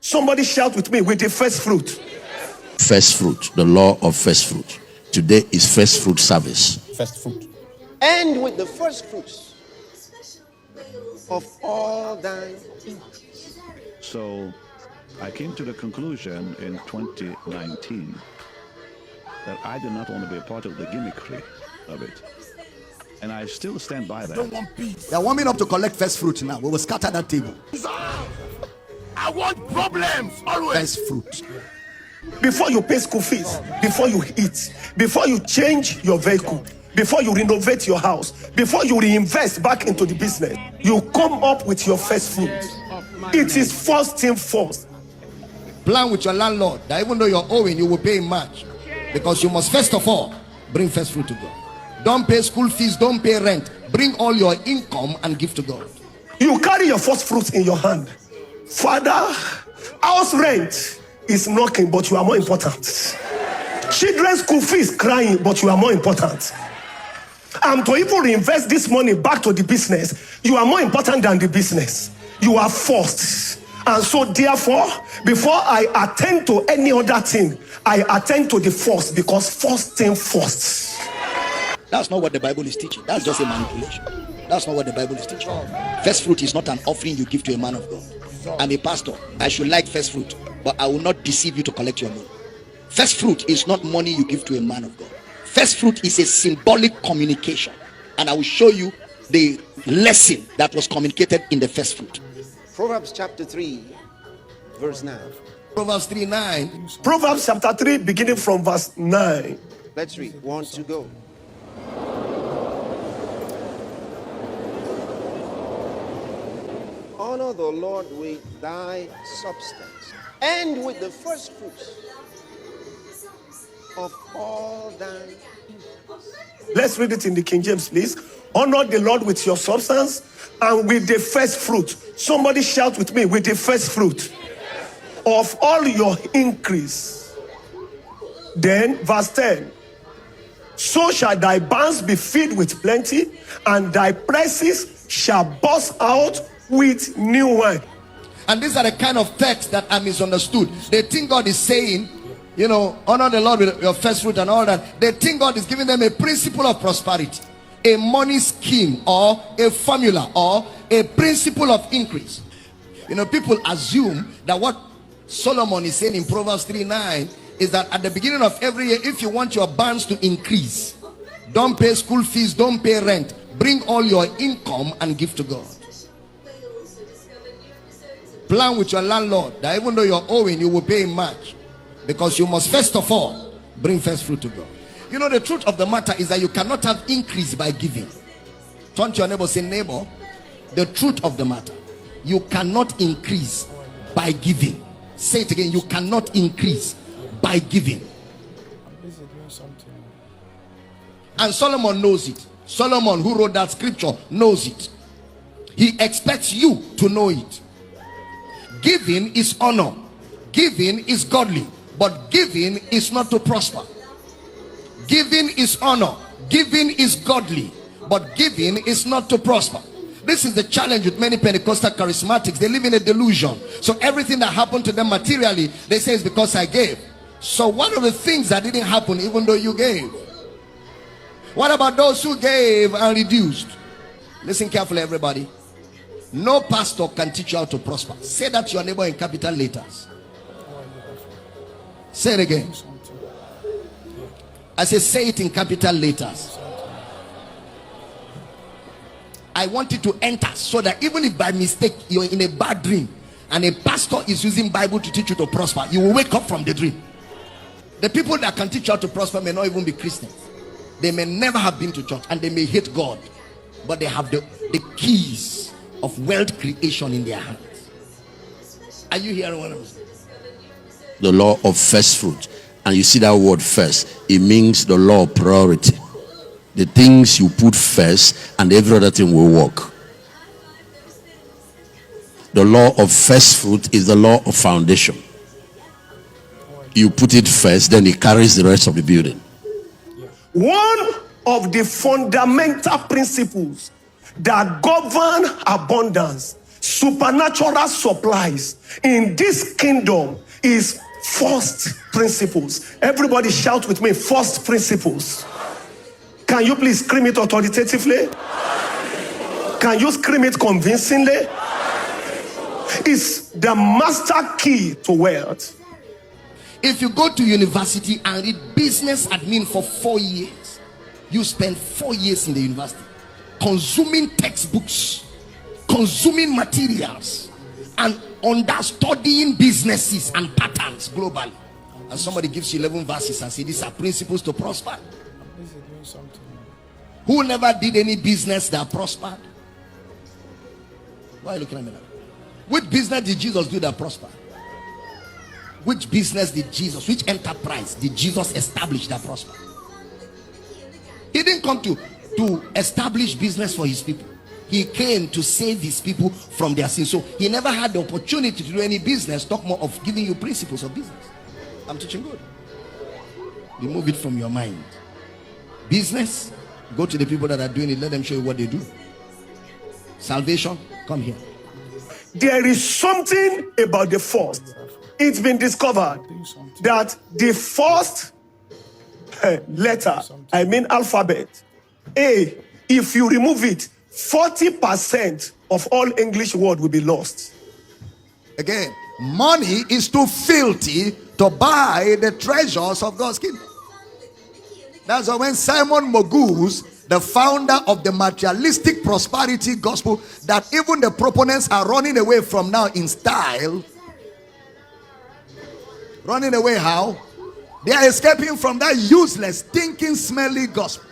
Somebody shout with me, with the first fruit. First fruit, the law of first fruit. Today is first fruit service. First fruit. And with the first fruits of all thine increase. So I came to the conclusion in 2019 that I did not want to be a part of the gimmickry of it. And I still stand by that. Don't want peace. They are warming up to collect first fruit now. We will scatter that table. I want problems always. First fruit. Before you pay school fees, before you eat, before you change your vehicle, before you renovate your house, before you reinvest back into the business, you come up with your first fruit. It is first thing first. Plan with your landlord that even though you're owing, you will pay in March. Because you must first of all bring first fruit to God. Don't pay school fees, don't pay rent. Bring all your income and give to God. You carry your first fruit in your hand. Father, house rent is knocking, but you are more important. Children's school fees crying, but you are more important. And to even reinvest this money back to the business, you are more important than the business. You are first. And so therefore, before I attend to any other thing, I attend to the first, because first thing first. That's not what the Bible is teaching. That's just a manipulation. That's not what the Bible is teaching. First fruit is not an offering you give to a man of God. I'm a pastor. I should like first fruit, but I will not deceive you to collect your money. First fruit is not money you give to a man of God. First fruit is a symbolic communication. And I will show you the lesson that was communicated in the first fruit. Proverbs chapter 3, verse 9. Proverbs 3:9. Proverbs chapter 3, beginning from verse 9. Let's read. 1 to go. Honor the Lord with thy substance and with the first fruits of all thine increase. Let's read it in the King James, please. Honor the Lord with your substance and with the first fruit. Somebody shout with me, with the first fruit of all your increase. Then verse 10. So shall thy barns be filled with plenty, and thy presses shall burst out with new wine. And these are the kind of texts that are misunderstood. They think God is saying, you know, honor the Lord with your first fruit and all that. They think God is giving them a principle of prosperity, a money scheme, or a formula, or a principle of increase. You know, people assume that what Solomon is saying in Proverbs 3:9 is that at the beginning of every year, if you want your barns to increase, don't pay school fees, don't pay rent, bring all your income and give to God. Plan with your landlord that even though you're owing, you will pay in March. Because you must first of all bring first fruit to God. You know, the truth of the matter is that you cannot have increase by giving. Turn to your neighbor, say, neighbor, the truth of the matter, you cannot increase by giving. Say it again, you cannot increase by giving. And Solomon knows it. Solomon, who wrote that scripture, knows it. He expects you to know it. Giving is honor. Giving is godly. But giving is not to prosper. Giving is honor. Giving is godly. But giving is not to prosper. This is the challenge with many Pentecostal charismatics. They live in a delusion. So everything that happened to them materially, they say it's because I gave. So one of the things that didn't happen even though you gave. What about those who gave and reduced? Listen carefully, everybody. No pastor can teach you how to prosper. Say that to your neighbor in capital letters. Say it again. I say it in capital letters. I want it to enter so that even if by mistake you're in a bad dream and a pastor is using Bible to teach you to prosper, you will wake up from the dream. The people that can teach you how to prosper may not even be Christians. They may never have been to church and they may hate God, but they have the keys of wealth creation in their hands. Are you hearing what I'm saying? The law of first fruit. And you see that word first, it means the law of priority. The things you put first and every other thing will work. The law of first fruit is the law of foundation. You put it first, then it carries the rest of the building. One of the fundamental principles that govern abundance Supernatural supplies in this kingdom is first principles. Everybody shout with me, first principles. Can you please scream it authoritatively? Can you scream it convincingly? It's the master key to wealth. If you go to university and read business admin for 4 years, you spend 4 years in the university consuming textbooks, consuming materials, and understudying businesses and patterns globally. And somebody gives you 11 verses and say these are principles to prosper. Who never did any business that prospered? Why are you looking at me now? Which business did Jesus do that prospered? Which business did Jesus, which enterprise did Jesus establish that prospered? He didn't come to establish business for his people. He came to save his people from their sins. So he never had the opportunity to do any business. Talk more of giving you principles of business. I'm teaching good. Remove it from your mind. Business, go to the people that are doing it. Let them show you what they do. Salvation, come here. There is something about the first. It's been discovered that the first letter, I mean alphabet, A, if you remove it, 40% of all English word will be lost. Again, money is too filthy to buy the treasures of God's kingdom. That's why when Simon Magus, the founder of the materialistic prosperity gospel that even the proponents are running away from now in style. Running away how? They are escaping from that useless, stinking, smelly gospel.